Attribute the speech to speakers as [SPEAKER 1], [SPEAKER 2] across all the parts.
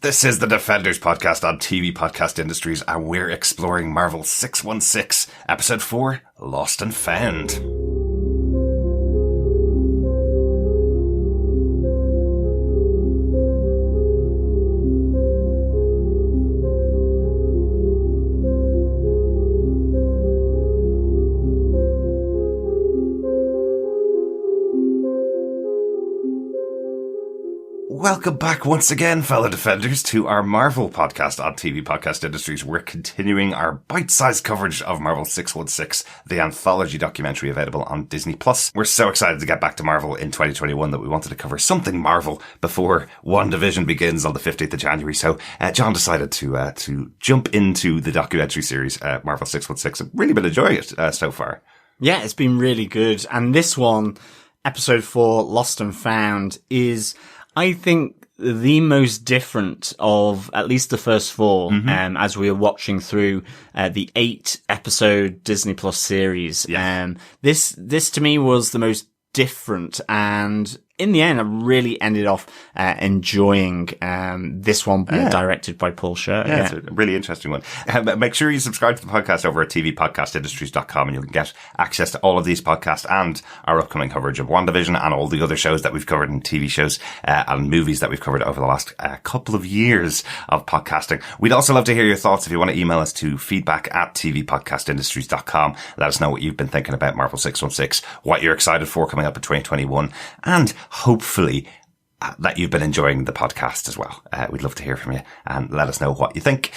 [SPEAKER 1] This is the Defenders podcast on TV Podcast Industries, and we're exploring Marvel 616, Episode 4, Lost and Found. Welcome back once again, fellow Defenders, to our Marvel podcast on TV Podcast Industries. We're continuing our bite-sized coverage of Marvel 616, the anthology documentary available on Disney+. We're so excited to get back to Marvel in 2021 that we wanted to cover something Marvel before WandaVision begins on the 15th of January. So John decided to jump into the documentary series, Marvel 616. I've really been enjoying it so far.
[SPEAKER 2] Yeah, it's been really good. And this one, Episode 4, Lost and Found, is, I think, the most different of at least the first four, as we were watching through the 8-episode Disney Plus series.
[SPEAKER 1] Yeah.
[SPEAKER 2] This to me was the most different, and in the end, I really ended off enjoying this one, directed by Paul Scheer.
[SPEAKER 1] Yeah, it's a really interesting one. Make sure you subscribe to the podcast over at tvpodcastindustries.com, and you'll get access to all of these podcasts and our upcoming coverage of WandaVision and all the other shows that we've covered in TV shows and movies that we've covered over the last couple of years of podcasting. We'd also love to hear your thoughts. If you want to email us to feedback@tvpodcastindustries.com, let us know what you've been thinking about Marvel 616, what you're excited for coming up in 2021, and hopefully that you've been enjoying the podcast as well. We'd love to hear from you and let us know what you think.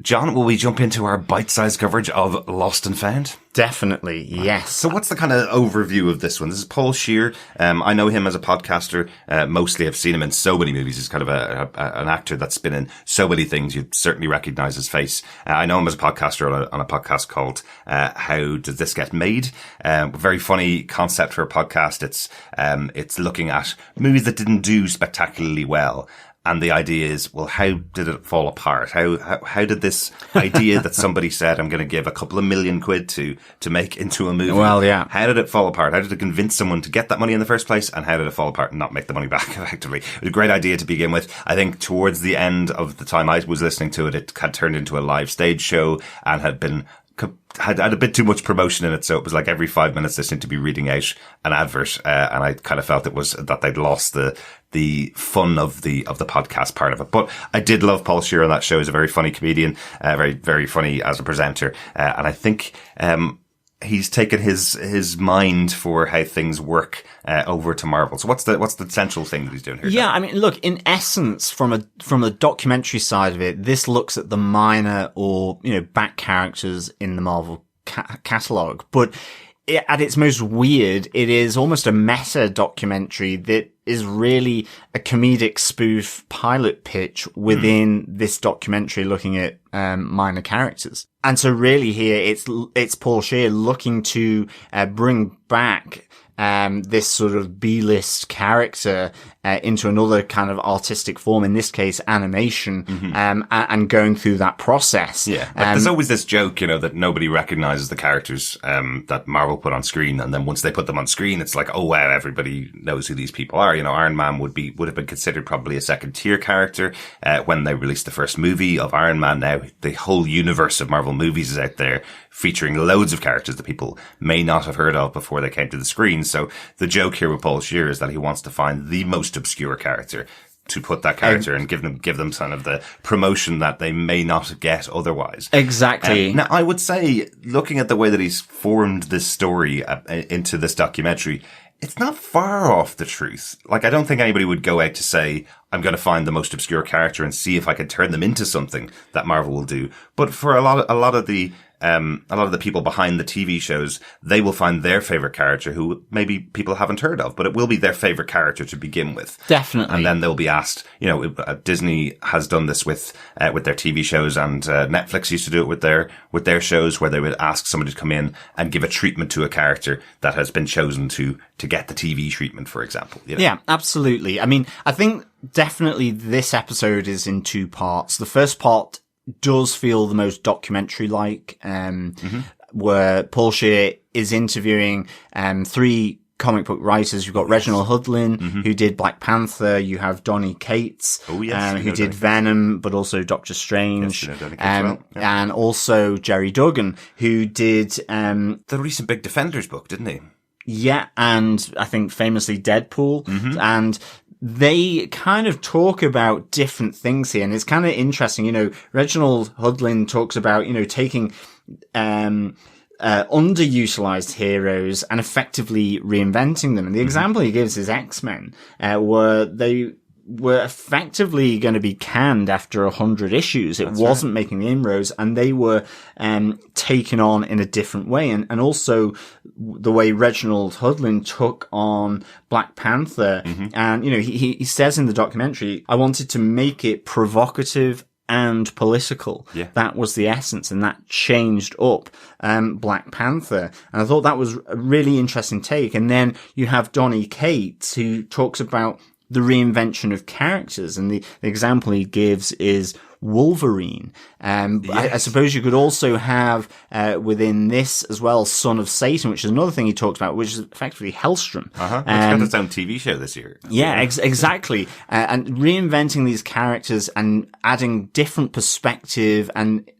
[SPEAKER 1] John, will we jump into our bite-sized coverage of Lost and Found?
[SPEAKER 2] Definitely, yes.
[SPEAKER 1] So what's the kind of overview of this one? This is Paul Scheer. I know him as a podcaster. Mostly I've seen him in so many movies. He's kind of an actor that's been in so many things. You'd certainly recognize his face. I know him as a podcaster on a podcast called How Does This Get Made? Very funny concept for a podcast. It's looking at movies that didn't do spectacularly well. And the idea is, well, how did it fall apart? How did this idea that somebody said, I'm going to give a couple of million quid to make into a movie?
[SPEAKER 2] Well, yeah.
[SPEAKER 1] How did it fall apart? How did it convince someone to get that money in the first place? And how did it fall apart and not make the money back effectively? It was a great idea to begin with. I think towards the end of the time I was listening to it, it had turned into a live stage show and had a bit too much promotion in it, so it was like every 5 minutes they seemed to be reading out an advert, and I kind of felt it was that they'd lost the fun of the podcast part of it. But I did love Paul Scheer on that show. He's a very funny comedian, very, very funny as a presenter, and I think he's taken his mind for how things work over to Marvel. So what's the central thing that he's doing here?
[SPEAKER 2] Yeah, I mean, look, in essence, from the documentary side of it, this looks at the minor or back characters in the Marvel catalog, but at its most weird, it is almost a meta documentary that is really a comedic spoof pilot pitch within this documentary looking at minor characters. And so really here it's Paul Scheer looking to bring back this sort of B-list character into another kind of artistic form, in this case animation, and going through that process.
[SPEAKER 1] Yeah, there's always this joke, that nobody recognizes the characters that Marvel put on screen, and then once they put them on screen, it's like, oh wow, everybody knows who these people are. Iron Man would have been considered probably a second tier character when they released the first movie of Iron Man. Now the whole universe of Marvel movies is out there, featuring loads of characters that people may not have heard of before they came to the screen. So the joke here with Paul Scheer is that he wants to find the most obscure character to put that character and give them kind of the promotion that they may not get otherwise.
[SPEAKER 2] Exactly.
[SPEAKER 1] Now, I would say, looking at the way that he's formed this story into this documentary, it's not far off the truth. Like, I don't think anybody would go out to say, I'm going to find the most obscure character and see if I can turn them into something that Marvel will do. But for a lot of the people behind the TV shows, they will find their favorite character who maybe people haven't heard of, but it will be their favorite character to begin with.
[SPEAKER 2] Definitely.
[SPEAKER 1] And then they'll be asked, Disney has done this with their TV shows, and Netflix used to do it with their shows, where they would ask somebody to come in and give a treatment to a character that has been chosen to get the TV treatment, for example.
[SPEAKER 2] Yeah, absolutely. I mean, I think definitely this episode is in two parts. The first part does feel the most documentary-like, where Paul Scheer is interviewing three comic book writers. You've got Reginald Hudlin, who did Black Panther. You have Donny Cates, who did Venom, but also Doctor Strange.
[SPEAKER 1] Yes, Donny Cates well.
[SPEAKER 2] And also Gerry Duggan, who did
[SPEAKER 1] the recent Big Defenders book, didn't he?
[SPEAKER 2] Yeah, and I think famously Deadpool. And they kind of talk about different things here, and it's kind of interesting. You know, Reginald Hudlin talks about, you know, taking underutilized heroes and effectively reinventing them. And the example he gives is X-Men, where they were effectively going to be canned after 100 issues. It wasn't making the inroads, and they were taken on in a different way. And also the way Reginald Hudlin took on Black Panther. And, you know, he says in the documentary, I wanted to make it provocative and political.
[SPEAKER 1] Yeah.
[SPEAKER 2] That was the essence, and that changed up Black Panther. And I thought that was a really interesting take. And then you have Donny Cates, who talks about the reinvention of characters, and the example he gives is Wolverine. I suppose you could also have within this as well Son of Satan, which is another thing he talks about, which is effectively Hellstrom.
[SPEAKER 1] It's got its own TV show this year.
[SPEAKER 2] Yeah, exactly. And reinventing these characters and adding different perspective and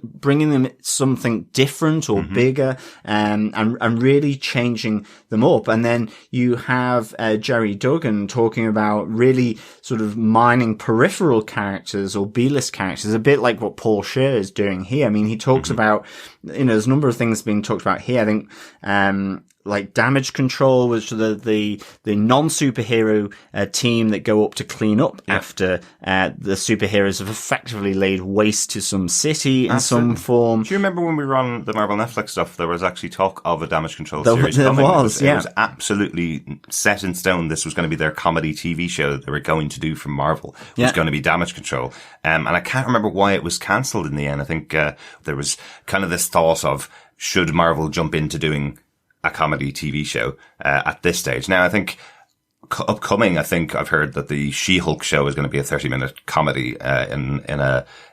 [SPEAKER 2] bringing them something different or bigger, and really changing them up. And then you have Gerry Duggan talking about really sort of mining peripheral characters or B-list characters, a bit like what Paul Scheer is doing here. I mean, he talks about, you know, there's a number of things being talked about here. I think, like Damage Control, which are the non-superhero team that go up to clean up after the superheroes have effectively laid waste to some city in some form.
[SPEAKER 1] Do you remember when we were on the Marvel Netflix stuff, there was actually talk of a Damage Control
[SPEAKER 2] series
[SPEAKER 1] coming?
[SPEAKER 2] It
[SPEAKER 1] was absolutely set in stone. This was going to be their comedy TV show that they were going to do from Marvel. It was going to be Damage Control. And I can't remember why it was cancelled in the end. I think there was kind of this thought of, should Marvel jump into doing a comedy TV show at this stage? Now, I think upcoming, I think I've heard that the She-Hulk show is going to be a 30-minute comedy in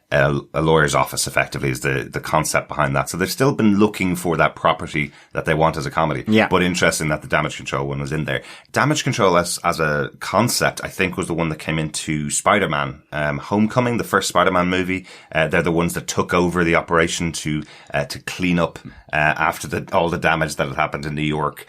[SPEAKER 1] a lawyer's office, effectively, is the concept behind that. So they've still been looking for that property that they want as a comedy.
[SPEAKER 2] Yeah.
[SPEAKER 1] But interesting that the Damage Control one was in there. Damage Control as a concept, I think, was the one that came into Spider-Man Homecoming, the first Spider-Man movie. They're the ones that took over the operation to clean up after all the damage that had happened in New York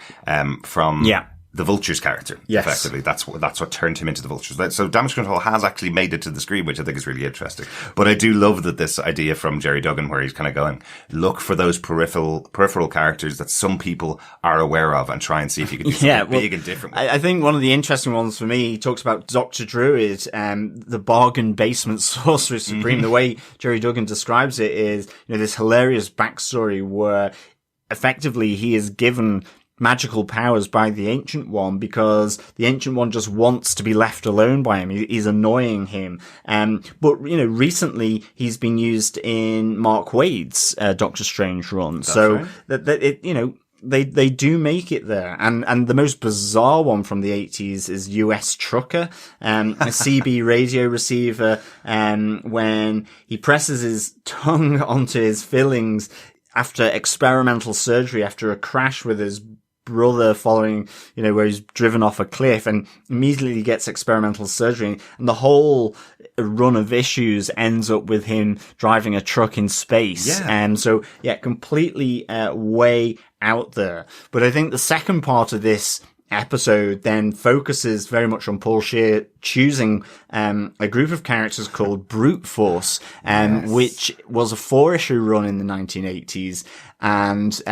[SPEAKER 1] from the Vulture's character.
[SPEAKER 2] Yes.
[SPEAKER 1] Effectively. That's what turned him into the Vultures. So Damage Control has actually made it to the screen, which I think is really interesting. But I do love that this idea from Gerry Duggan, where he's kind of going, look for those peripheral characters that some people are aware of and try and see if you can do something big and different.
[SPEAKER 2] I think one of the interesting ones for me, he talks about Dr. Druid, the bargain basement sorcerer supreme. The way Gerry Duggan describes it is, you know, this hilarious backstory where effectively he is given magical powers by the Ancient One because the Ancient One just wants to be left alone by him. He's annoying him. But, you know, recently he's been used in Mark Waid's Doctor Strange run.
[SPEAKER 1] That's
[SPEAKER 2] so
[SPEAKER 1] right.
[SPEAKER 2] that it, you know, they do make it there. And the most bizarre one from the 80s is US Trucker, a CB radio receiver, when he presses his tongue onto his fillings after experimental surgery, after a crash with his brother following, you know, where he's driven off a cliff, and immediately gets experimental surgery, and the whole run of issues ends up with him driving a truck in space. So completely way out there. But I think the second part of this episode then focuses very much on Paul Scheer choosing a group of characters called Brute Force, which was a 4-issue run in the 1980s. And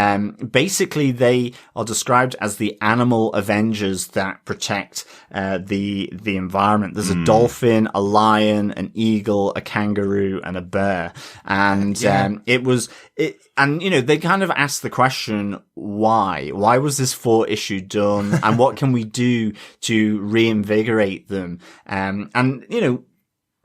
[SPEAKER 2] basically they are described as the animal Avengers that protect the environment. There's a dolphin, a lion, an eagle, a kangaroo, and a bear. And and you know, they kind of asked the question, why was this 4-issue done, and what can we do to reinvigorate them? And you know,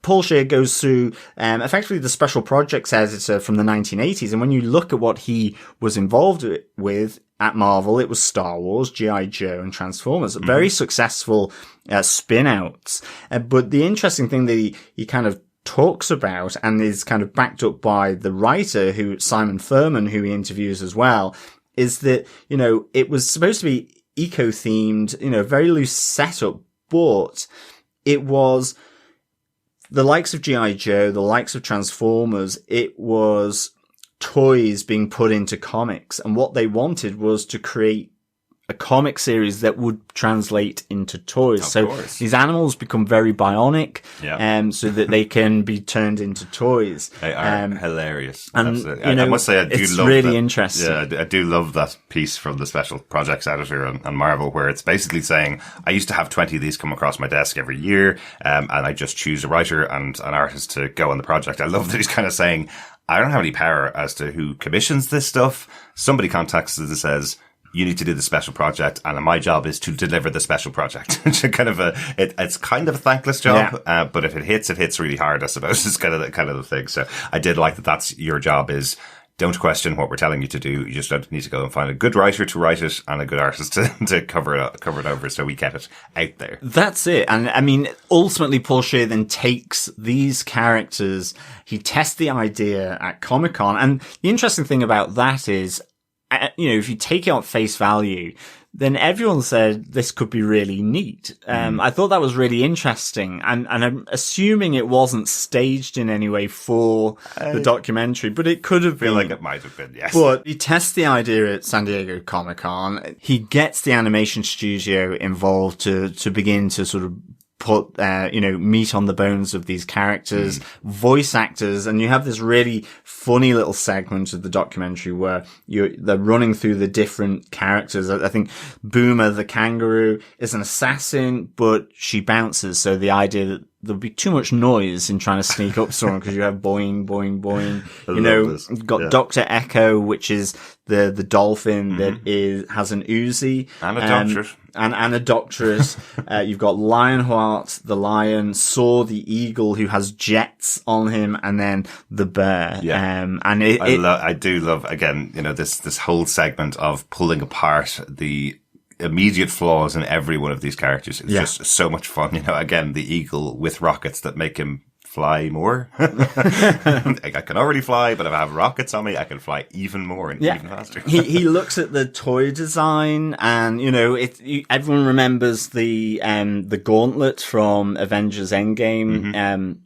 [SPEAKER 2] Paul Scheer goes through, effectively the special projects editor from the 1980s. And when you look at what he was involved with at Marvel, it was Star Wars, G.I. Joe, and Transformers. Very successful, spin-outs. But the interesting thing that he kind of talks about, and is kind of backed up by the writer, Simon Furman, who he interviews as well, is that, you know, it was supposed to be eco-themed, very loose setup, but it was the likes of G.I. Joe, the likes of Transformers. It was toys being put into comics, and what they wanted was to create a comic series that would translate into toys. So these animals become very bionic, so that they can be turned into toys.
[SPEAKER 1] They are hilarious.
[SPEAKER 2] And,
[SPEAKER 1] absolutely. I must say, I do
[SPEAKER 2] it's
[SPEAKER 1] love
[SPEAKER 2] really
[SPEAKER 1] that.
[SPEAKER 2] interesting.
[SPEAKER 1] Yeah, I do love that piece from the special projects editor on Marvel, where it's basically saying, I used to have 20 of these come across my desk every year, and I just choose a writer and an artist to go on the project. I love that he's kind of saying, I don't have any power as to who commissions this stuff. Somebody contacts us and says, you need to do the special project, and my job is to deliver the special project. It's kind of it's kind of a thankless job, but if it hits really hard, I suppose. It's kind of the thing. So I did like that. That's your job, is don't question what we're telling you to do. You just need to go and find a good writer to write it and a good artist to cover it over, so we get it out there.
[SPEAKER 2] That's it. And I mean, ultimately, Paul Scheer then takes these characters, he tests the idea at Comic-Con, and the interesting thing about that is, if you take it at face value, then everyone said this could be really neat. I thought that was really interesting, and I'm assuming it wasn't staged in any way for the documentary, but it could have been.
[SPEAKER 1] I feel like it might have been, yes.
[SPEAKER 2] But he tests the idea at San Diego Comic-Con. He gets the animation studio involved to begin to sort of put, meat on the bones of these characters, voice actors, and you have this really funny little segment of the documentary where they're running through the different characters. I think Boomer the kangaroo is an assassin, but she bounces. So the idea that there'll be too much noise in trying to sneak up someone because you have boing, boing, boing. You've got Dr. Echo, which is the dolphin that has an Uzi.
[SPEAKER 1] And a doctorate.
[SPEAKER 2] And a doctorate. You've got Lionheart, the lion, Saw, the eagle, who has jets on him, and then the bear.
[SPEAKER 1] Yeah. I do love, again, this whole segment of pulling apart the immediate flaws in every one of these characters. It's just so much fun. Again, the eagle with rockets that make him fly more. I can already fly, but if I have rockets on me, I can fly even more and even faster.
[SPEAKER 2] he looks at the toy design, and everyone remembers the gauntlet from Avengers Endgame.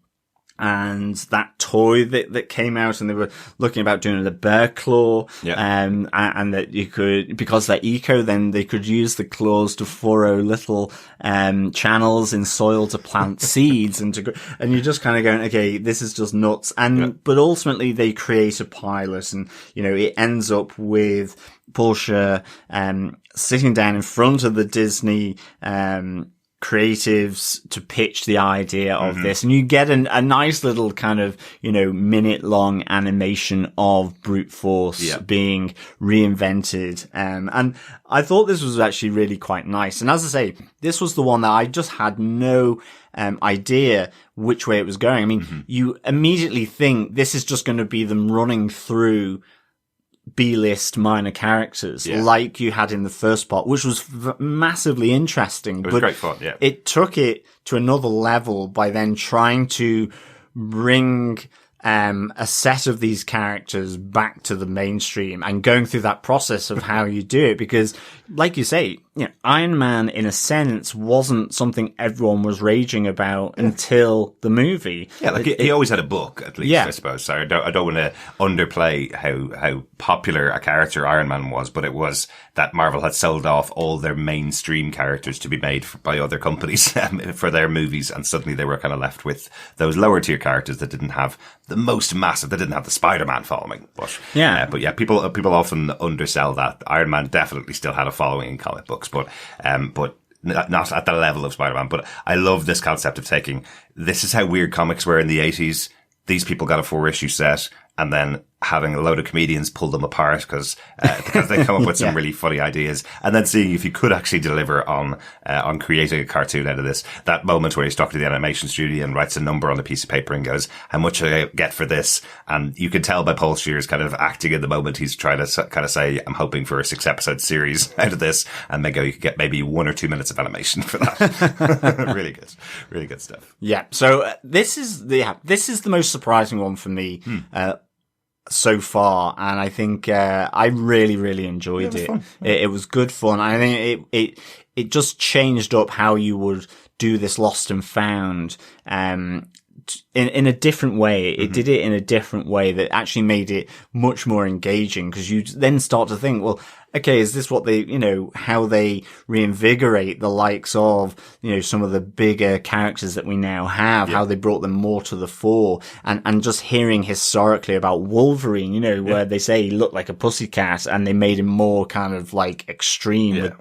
[SPEAKER 2] And that toy that came out, and they were looking about doing the bear claw. And that you could, because they're eco, then they could use the claws to furrow little, channels in soil to plant seeds and you're just kind of going, okay, this is just nuts. But ultimately they create a pilot, and, it ends up with Paul Scheer, sitting down in front of the Disney, creatives to pitch the idea of this, and you get a nice little kind of minute long animation of brute force being reinvented, and I thought this was actually really quite nice. And as I say, this was the one that I just had no idea which way it was going. I mean, you immediately think this is just going to be them running through B-list minor characters like you had in the first part, which was massively interesting.
[SPEAKER 1] It was great fun,
[SPEAKER 2] It took it to another level by then trying to bring a set of these characters back to the mainstream and going through that process of how you do it. Because, like you say, Iron Man, in a sense, wasn't something everyone was raging about until the movie.
[SPEAKER 1] Yeah, like he always had a book, at least, I suppose. So I don't want to underplay how popular a character Iron Man was, but it was that Marvel had sold off all their mainstream characters to be made by other companies for their movies, and suddenly they were kind of left with those lower tier characters that didn't have the most massive, that didn't have the Spider-Man following. But people often undersell that. Iron Man definitely still had a following in comic books, but not at the level of Spider-Man. But I love this concept of taking, this is how weird comics were in the 80s. These people got a 4-issue set, and then having a load of comedians pull them apart because they come up with some really funny ideas, and then seeing if you could actually deliver on creating a cartoon out of this. That moment where he's talking to the animation studio and writes a number on a piece of paper and goes, how much should I get for this? And you can tell by Paul Scheer's kind of acting in the moment, he's trying to kind of say, I'm hoping for a 6-episode series out of this, and you could get maybe 1 or 2 minutes of animation for that. Really good stuff.
[SPEAKER 2] Yeah. So this is the most surprising one for me. so far, and I think I really, really enjoyed it. It was good fun. I think it just changed up how you would do this Lost and Found in a different way. It did it in a different way that actually made it much more engaging, because you then start to think, well, okay, is this what they, how they reinvigorate the likes of, some of the bigger characters that we now have, how they brought them more to the fore, and just hearing historically about Wolverine, where they say he looked like a pussycat and they made him more kind of like extreme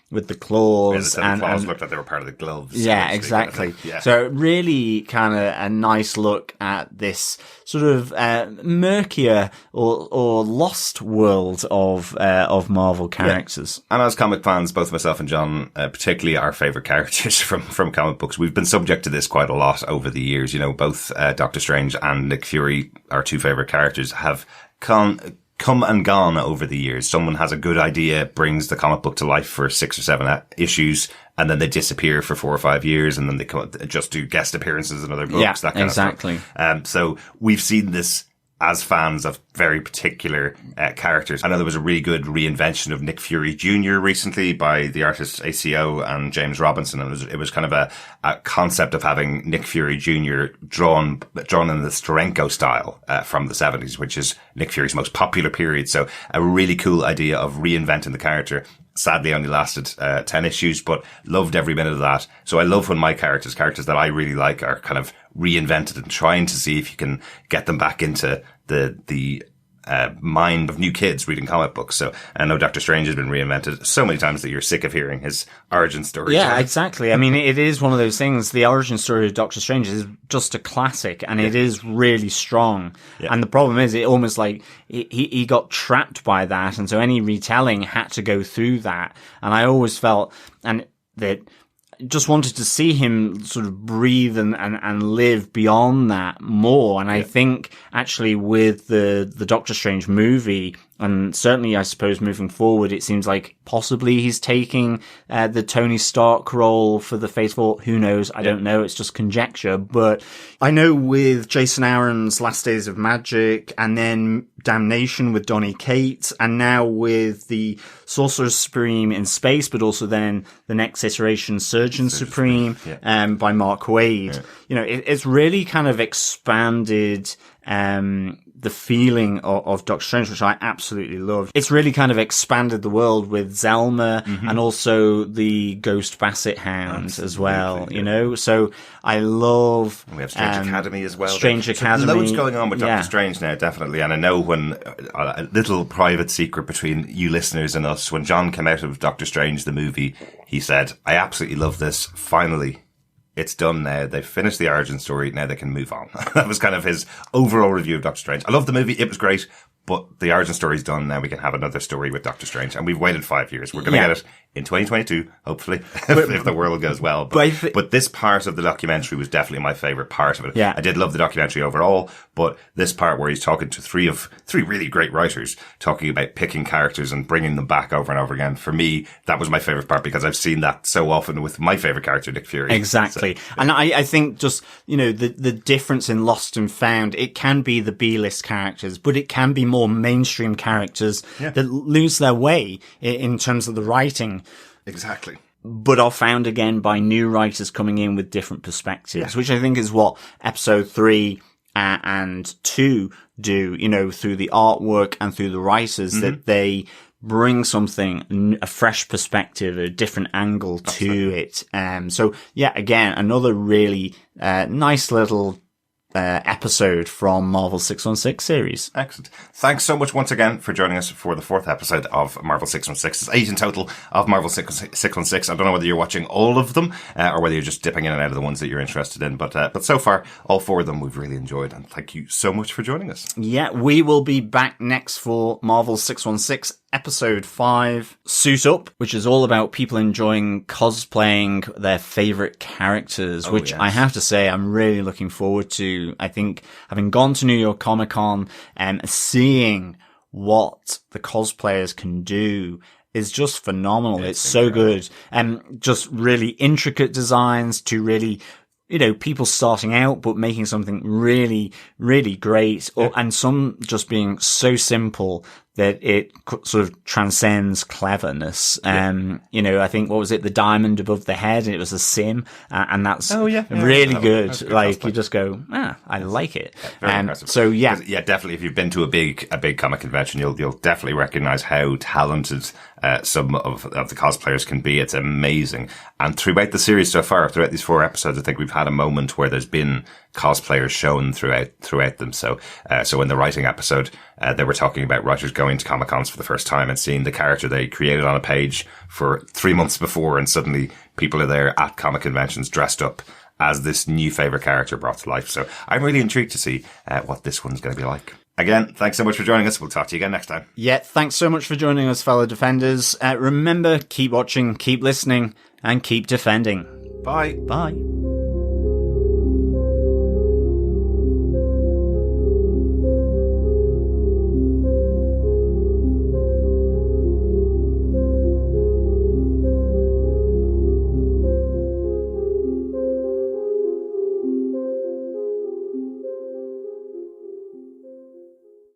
[SPEAKER 2] with the claws,
[SPEAKER 1] and claws looked like they were part of the gloves.
[SPEAKER 2] Yeah, exactly. So really kind of a nice look at this sort of murkier or lost world of Marvel characters.
[SPEAKER 1] And as comic fans, both myself and John, particularly our favourite characters from comic books, we've been subject to this quite a lot over the years. Both Doctor Strange and Nick Fury, our two favourite characters, have come and gone over the years. Someone has a good idea, brings the comic book to life for 6 or 7 issues, and then they disappear for 4 or 5 years, and then they just do guest appearances in other books, that kind of stuff. So we've seen this as fans of very particular characters. I know there was a really good reinvention of Nick Fury Jr. recently by the artists ACO and James Robinson. It was kind of a concept of having Nick Fury Jr. drawn in the Steranko style from the 70s, which is Nick Fury's most popular period. So a really cool idea of reinventing the character. Sadly only lasted 10 issues, but loved every minute of that. So I love when my characters that I really like, are kind of reinvented, and trying to see if you can get them back into the mind of new kids reading comic books. So I know Doctor Strange has been reinvented so many times that you're sick of hearing his origin story.
[SPEAKER 2] Yeah, exactly. I mean, it is one of those things. The origin story of Doctor Strange is just a classic, and it is really strong. Yeah. And the problem is, it almost like he got trapped by that, and so any retelling had to go through that. And I always felt that just wanted to see him sort of breathe and live beyond that more. And I think actually with the Doctor Strange movie, and certainly I suppose moving forward, it seems like possibly he's taking the Tony Stark role for the Phase 4. Who knows? I don't know. It's just conjecture. But I know with Jason Aaron's Last Days of Magic, and then Damnation with Donny Cates, and now with the Sorcerer Supreme in space, but also then the next iteration Surgeon Supreme by Mark Waid. It's really kind of expanded the feeling of Doctor Strange, which I absolutely love. It's really kind of expanded the world with Zelma and also the Ghost Basset Hound as well, So I love...
[SPEAKER 1] And we have Strange Academy as well.
[SPEAKER 2] Strange Academy.
[SPEAKER 1] Loads going on with Doctor Strange now, definitely. And I know when a little private secret between you listeners and us, when John came out of Doctor Strange, the movie, he said, I absolutely love this. Finally, it's done now. They've finished the origin story. Now they can move on. That was kind of his overall review of Doctor Strange. I love the movie. It was great. But the origin story's done. Now we can have another story with Doctor Strange. And we've waited 5 years. We're going to get it in 2022, hopefully, if the world goes well. But this part of the documentary was definitely my favourite part of it.
[SPEAKER 2] Yeah.
[SPEAKER 1] I did love the documentary overall, but this part where he's talking to three really great writers, talking about picking characters and bringing them back over and over again, for me, that was my favourite part, because I've seen that so often with my favourite character, Nick Fury.
[SPEAKER 2] Exactly. So, and I think just, the difference in Lost and Found, it can be the B-list characters, but it can be more mainstream characters that lose their way in terms of the writing.
[SPEAKER 1] Exactly.
[SPEAKER 2] But are found again by new writers coming in with different perspectives, which I think is what episode 3 and 2 do, through the artwork and through the writers, that they bring something, a fresh perspective, a different angle to it. So yeah, again, another really nice little episode from Marvel 616 series.
[SPEAKER 1] Excellent. Thanks so much once again for joining us for the 4th episode of Marvel 616. It's 8 in total of Marvel 616. I don't know whether you're watching all of them or whether you're just dipping in and out of the ones that you're interested in, but so far, all 4 of them we've really enjoyed, and thank you so much for joining us.
[SPEAKER 2] Yeah, we will be back next for Marvel 616 episode 5, Suit Up, which is all about people enjoying cosplaying their favorite characters, which I have to say I'm really looking forward to. I think having gone to New York Comic Con and seeing what the cosplayers can do is just phenomenal. It's so good. And just really intricate designs to really people starting out, but making something really, really great, and some just being so simple that it sort of transcends cleverness. I think, what was it? The diamond above the head, and it was a sim, and that's really good. That's like, you just go, I like it. So
[SPEAKER 1] definitely, if you've been to a big comic convention, you'll definitely recognize how talented some of the cosplayers can be. It's amazing. And throughout the series so far, throughout these 4 episodes, I think we've had a moment where there's been cosplayers shown throughout them. So in the writing episode, they were talking about writers going to Comic-Cons for the first time and seeing the character they created on a page for 3 months before, and suddenly people are there at comic conventions dressed up as this new favorite character brought to life. So I'm really intrigued to see what this one's going to be like. Again, thanks so much for joining us. We'll talk to you again next time.
[SPEAKER 2] Yeah, thanks so much for joining us, fellow defenders. Remember, keep watching, keep listening, and keep defending.
[SPEAKER 1] Bye.
[SPEAKER 2] Bye.